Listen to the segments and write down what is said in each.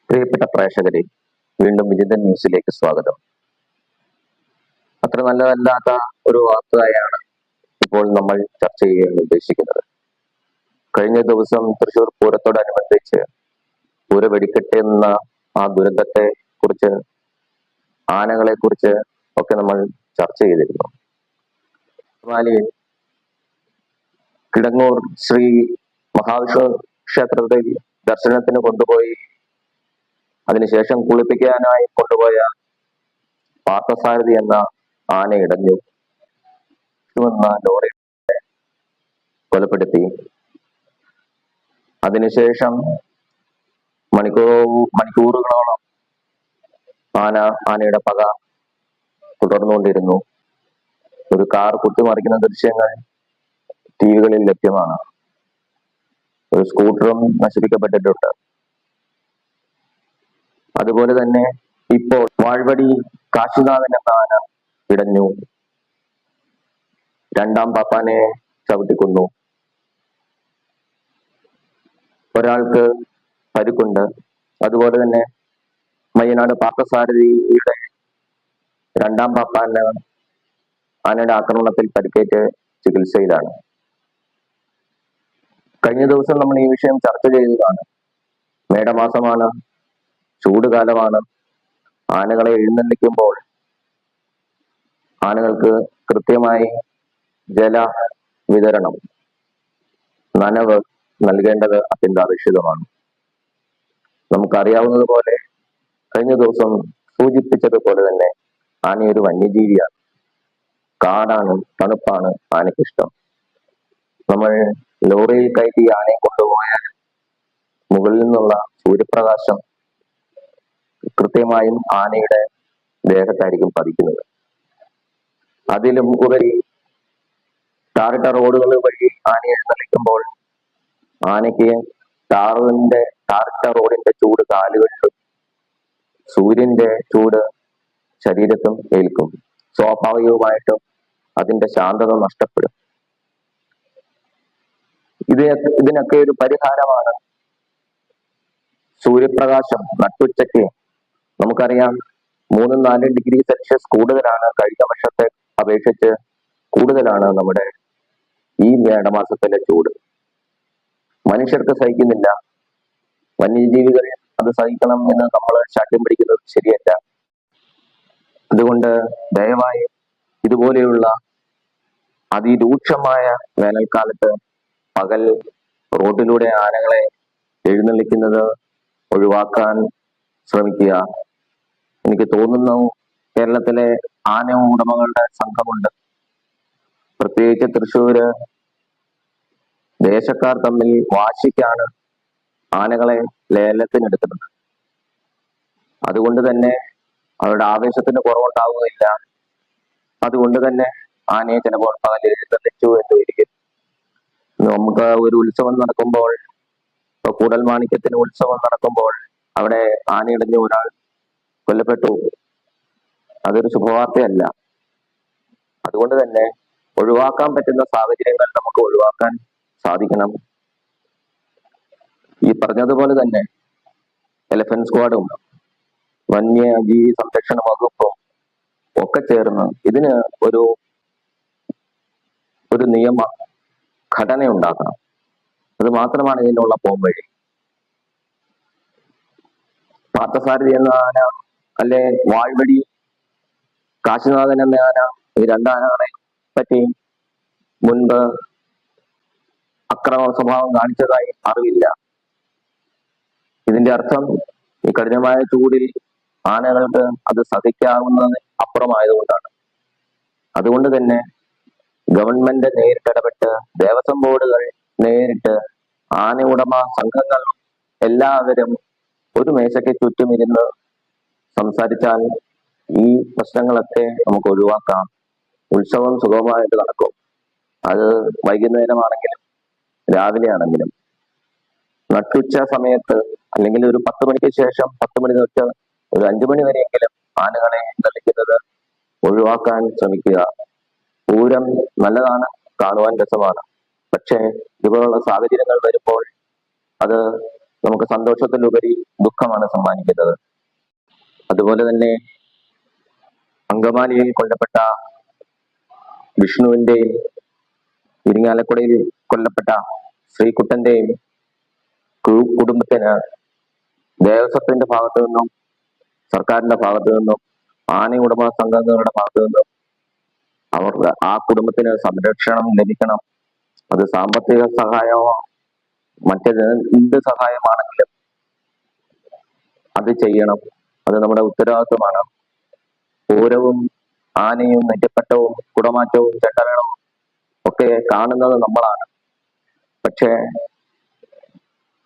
പ്രിയപ്പെട്ട പ്രേക്ഷകരെ, വീണ്ടും വിജിതൻ ന്യൂസിലേക്ക് സ്വാഗതം. അത്ര നല്ലതല്ലാത്ത ഒരു വാർത്തയാണ് ഇപ്പോൾ നമ്മൾ ചർച്ച ചെയ്യാൻ ഉദ്ദേശിക്കുന്നത്. കഴിഞ്ഞ ദിവസം തൃശൂർ പൂരത്തോടനുബന്ധിച്ച് പൂര വെടിക്കെട്ട് എന്ന ആ ദുരന്തത്തെ കുറിച്ച്, ആനകളെ കുറിച്ച് ഒക്കെ നമ്മൾ ചർച്ച ചെയ്തിരുന്നു. കിടങ്ങൂർ ശ്രീ മഹാവിഷ്ണു ക്ഷേത്രത്തിൽ ദർശനത്തിന് കൊണ്ടുപോയി അതിനുശേഷം കുളിപ്പിക്കാനായി കൊണ്ടുപോയ പാർത്ഥസാരഥി എന്ന ആന ഇടഞ്ഞു എന്ന ലോറി കൊലപ്പെടുത്തി. അതിനുശേഷം മണിക്കൂറുകളോളം ആനയുടെ പക തുടർന്നുകൊണ്ടിരുന്നു. ഒരു കാർ കുത്തിമറിക്കുന്ന ദൃശ്യങ്ങൾ ടിവികളിൽ ലഭ്യമാണ്. ഒരു സ്കൂട്ടറും നശിപ്പിക്കപ്പെട്ടിട്ടുണ്ട്. അതുപോലെ തന്നെ ഇപ്പോൾ വാഴ്വടി കാശിനാഥൻ എന്ന ആന ഇടഞ്ഞു, രണ്ടാം പാപ്പാനെ ചവിട്ടിക്കൊന്നു. ഒരാൾക്ക് പരിക്കുണ്ട്. അതുപോലെ തന്നെ മയ്യനാട് പാർത്ഥസാരഥിയുടെ രണ്ടാം പാപ്പാന് ആനയുടെ ആക്രമണത്തിൽ പരിക്കേറ്റ് ചികിത്സയിലാണ്. കഴിഞ്ഞ ദിവസം നമ്മൾ ഈ വിഷയം ചർച്ച ചെയ്തതാണ്. മേടമാസമാണ്, ചൂടുകാലമാണ്. ആനകളെ എഴുന്നള്ളിക്കുമ്പോൾ ആനകൾക്ക് കൃത്യമായി ജല വിതരണം, നനവ് നൽകേണ്ടത് അത്യന്താപേക്ഷിതമാണ്. നമുക്കറിയാവുന്നതുപോലെ, കഴിഞ്ഞ ദിവസം സൂചിപ്പിച്ചതുപോലെ തന്നെ ആനയൊരു വന്യജീവിയാണ്. കാടാണ്, തണുപ്പാണ് ആനയ്ക്കിഷ്ടം. നമ്മൾ ലോറിയിൽ കയറ്റി ആനയെ കൊണ്ടുപോയാൽ മുകളിൽ നിന്നുള്ള സൂര്യപ്രകാശം കൃത്യമായും ആനയുടെ ദേഹത്തായിരിക്കും പതിക്കുന്നത്. അതിലും ഉപരി ടാറിട്ട റോഡുകൾ വഴി ആനയെ എഴുന്നള്ളിക്കുമ്പോൾ ആനയ്ക്ക് ടാറിട്ട റോഡിന്റെ ചൂട് കാലുകളിലും സൂര്യന്റെ ചൂട് ശരീരത്തും ഏൽക്കും. സ്വാഭാവികമായിട്ടും അതിന്റെ ശാന്തത നഷ്ടപ്പെടും. ഇതിനൊക്കെ ഒരു പരിഹാരമാണ് സൂര്യപ്രകാശം. നട്ടുച്ചയ്ക്ക് നമുക്കറിയാം 3-4 ഡിഗ്രി സെൽഷ്യസ് കൂടുതലാണ്, കഴിഞ്ഞ വർഷത്തെ അപേക്ഷിച്ച് കൂടുതലാണ് നമ്മുടെ ഈ മേടമാസത്തിലെ ചൂട്. മനുഷ്യർക്ക് സഹിക്കുന്നില്ല, വന്യജീവികൾ അത് സഹിക്കണം എന്ന് നമ്മൾ ശാഠ്യം പിടിക്കുന്നത് ശരിയല്ല. അതുകൊണ്ട് ദയവായി ഇതുപോലെയുള്ള അതിരൂക്ഷമായ വേനൽക്കാലത്ത് പകൽ റോഡിലൂടെ ആനകളെ എഴുന്നള്ളിക്കുന്നത് ഒഴിവാക്കാൻ ശ്രമിക്കുക. എനിക്ക് തോന്നുന്നു കേരളത്തിലെ ആന ഉടമകളുടെ സംഘമുണ്ട്. പ്രത്യേകിച്ച് തൃശ്ശൂര് ദേശക്കാർ തമ്മിൽ വാശിക്കാണ് ആനകളെ ലേലത്തിനെടുക്കുന്നത്. അതുകൊണ്ട് തന്നെ അവരുടെ ആവേശത്തിന് കുറവുണ്ടാവുകയില്ല. അതുകൊണ്ട് തന്നെ ആനയെ ചിലപ്പോൾ പകൽ എഴുന്നള്ളിച്ചു എന്ന് ഇരിക്കും. നമുക്ക് ഒരു ഉത്സവം നടക്കുമ്പോൾ, ഇപ്പൊ കൂടൽമാണിക്യത്തിന് ഉത്സവം നടക്കുമ്പോൾ അവിടെ ആനയിടഞ്ഞ ഒരാൾ കൊല്ലപ്പെട്ടു. അതൊരു ശുഭവാർത്തയല്ല. അതുകൊണ്ട് തന്നെ ഒഴിവാക്കാൻ പറ്റുന്ന സാഹചര്യങ്ങൾ നമുക്ക് ഒഴിവാക്കാൻ സാധിക്കണം. ഈ പറഞ്ഞതുപോലെ തന്നെ എലഫന്റ് സ്ക്വാഡും വന്യജീവി സംരക്ഷണ വകുപ്പും ഒക്കെ ചേർന്ന് ഇതിന് ഒരു നിയമ ഘടന ഉണ്ടാക്കണം. അത് മാത്രമാണ് ഇതിനുള്ള പോംവഴി. പാർത്ഥസാരഥി എന്ന ആന, അല്ലെ വാഴ്വടി കാശിനാഥൻ എന്ന ആന, ഈ രണ്ടാനകളെ പറ്റി മുൻപ് അക്രമ സ്വഭാവം കാണിച്ചതായി അറിവില്ല. ഇതിന്റെ അർത്ഥം ഈ കഠിനമായ ചൂടിൽ ആനകൾക്ക് അത് സഹിക്കാവുന്നതിന് അപ്പുറമായതുകൊണ്ടാണ്. അതുകൊണ്ട് തന്നെ ഗവൺമെന്റ് നേരിട്ടിടപെട്ട്, ദേവസ്വം ബോർഡുകൾ നേരിട്ട്, ആന ഉടമ സംഘങ്ങൾ എല്ലാവരും ഒരു മേശയ്ക്ക് ചുറ്റും ഇരുന്ന് സംസാരിച്ചാൽ ഈ പ്രശ്നങ്ങളൊക്കെ നമുക്ക് ഒഴിവാക്കാം. ഉത്സവം സുഗമമായിട്ട് നടക്കും. അത് വൈകുന്നേരമാണെങ്കിലും രാവിലെ ആണെങ്കിലും. നട്ടുച്ച സമയത്ത് അല്ലെങ്കിൽ ഒരു 10 മണിക്ക് ശേഷം, 10 മണി തൊട്ട് ഒരു 5 മണി വരെയെങ്കിലും ആനകളെ എഴുന്നള്ളിക്കുന്നത് ഒഴിവാക്കാൻ ശ്രമിക്കുക. പൂരം നല്ലതാണ്, കാണുവാൻ രസമാണ്. പക്ഷേ ഇതുപോലുള്ള സാഹചര്യങ്ങൾ വരുമ്പോൾ അത് നമുക്ക് സന്തോഷത്തിലുപരി ദുഃഖമാണ് സമ്മാനിക്കുന്നത്. അതുപോലെ തന്നെ അങ്കമാലിയിൽ കൊല്ലപ്പെട്ട വിഷ്ണുവിന്റെയും ഇരിങ്ങാലക്കുടയിൽ കൊല്ലപ്പെട്ട ശ്രീകുട്ടന്റെയും കുടുംബത്തിന് ദേവസ്വത്തിന്റെ ഭാഗത്തു നിന്നും സർക്കാരിന്റെ ഭാഗത്തു നിന്നും ആന ഉടമ സംഘങ്ങളുടെ ഭാഗത്തു നിന്നും അവർക്ക് ആ കുടുംബത്തിന് സംരക്ഷണം ലഭിക്കണം. അത് സാമ്പത്തിക സഹായമോ മറ്റേത് എന്ത് സഹായമാണെങ്കിലും അത് ചെയ്യണം. അത് നമ്മുടെ ഉത്തരവാദിത്വമാണ്. പൂരവും ആനയും നെറ്റിപ്പട്ടവും കുടമാറ്റവും ചെണ്ടമേളവും ഒക്കെ കാണുന്നത് നമ്മളാണ്. പക്ഷെ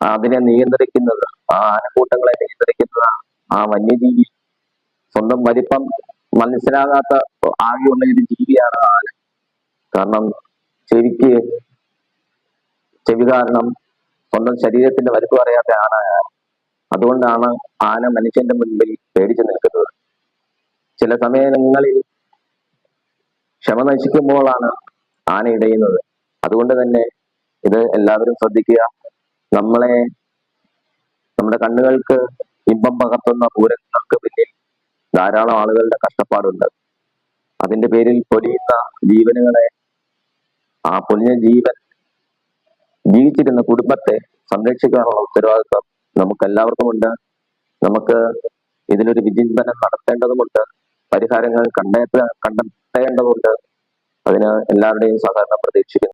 അതിനെ നിയന്ത്രിക്കുന്നത്, ആ ആനക്കൂട്ടങ്ങളെ നിയന്ത്രിക്കുന്നത് ആ വന്യജീവി, സ്വന്തം വലിപ്പം മനസ്സിലാകാത്ത ആകെയുള്ള ഒരു ജീവിയാണ് ആന. കാരണം ചെവി കാരണം സ്വന്തം ശരീരത്തിന്റെ വലിപ്പം അറിയാത്ത ആന. അതുകൊണ്ടാണ് ആന മനുഷ്യന്റെ മുൻപിൽ പേടിച്ചു നിൽക്കുന്നത്. ചില സമയങ്ങളിൽ ക്ഷമ നശിക്കുമ്പോഴാണ് ആന ഇടയുന്നത്. അതുകൊണ്ട് തന്നെ ഇത് എല്ലാവരും ശ്രദ്ധിക്കുക. നമ്മുടെ കണ്ണുകൾക്ക് ഇമ്പം പകർത്തുന്ന പൂരങ്ങൾക്ക് പിന്നിൽ ധാരാളം ആളുകളുടെ കഷ്ടപ്പാടുണ്ട്. അതിന്റെ പേരിൽ പൊലിയുന്ന ജീവനുകളെ, ആ പൊലിഞ്ഞ ജീവൻ ജീവിച്ചിരുന്ന കുടുംബത്തെ സംരക്ഷിക്കാനുള്ള ഉത്തരവാദിത്വം നമുക്ക് എല്ലാവർക്കും ഉണ്ട്. നമുക്ക് ഇതിനൊരു വിചിന്തനം നടത്തേണ്ടതുമുണ്ട്. പരിഹാരങ്ങൾ കണ്ടെത്തേണ്ടതുണ്ട്. അതിന് എല്ലാവരുടെയും സഹകരണം പ്രതീക്ഷിക്കുന്നു.